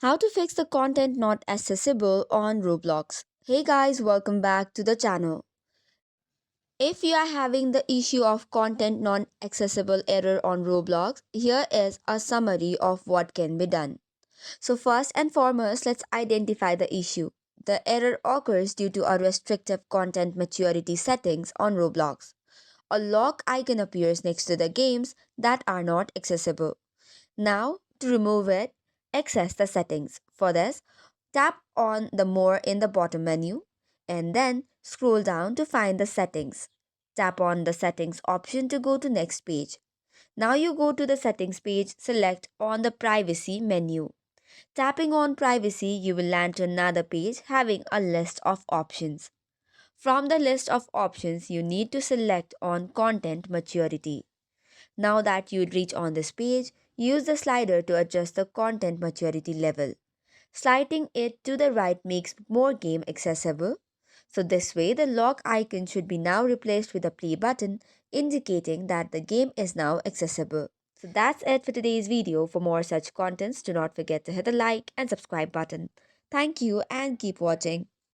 How to fix the content not accessible on Roblox. Hey guys, welcome back to the channel. If you are having the issue of content non accessible error on Roblox, here is a summary of what can be done. So, first and foremost, let's identify the issue. The error occurs due to a restrictive content maturity settings on Roblox. A lock icon appears next to the games that are not accessible. Now, to remove it, access the settings. For this, tap on the More in the bottom menu and then scroll down to find the settings. Tap on the settings option to go to next page. Now you go to the settings page, select on the privacy menu. Tapping on privacy, you will land to another page having a list of options. From the list of options, you need to select on content maturity. Now that you reach on this page, use the slider to adjust the content maturity level. Sliding it to the right makes more game accessible. So this way the lock icon should be now replaced with a play button indicating that the game is now accessible. So that's it for today's video. For more such contents, do not forget to hit the like and subscribe button. Thank you and keep watching.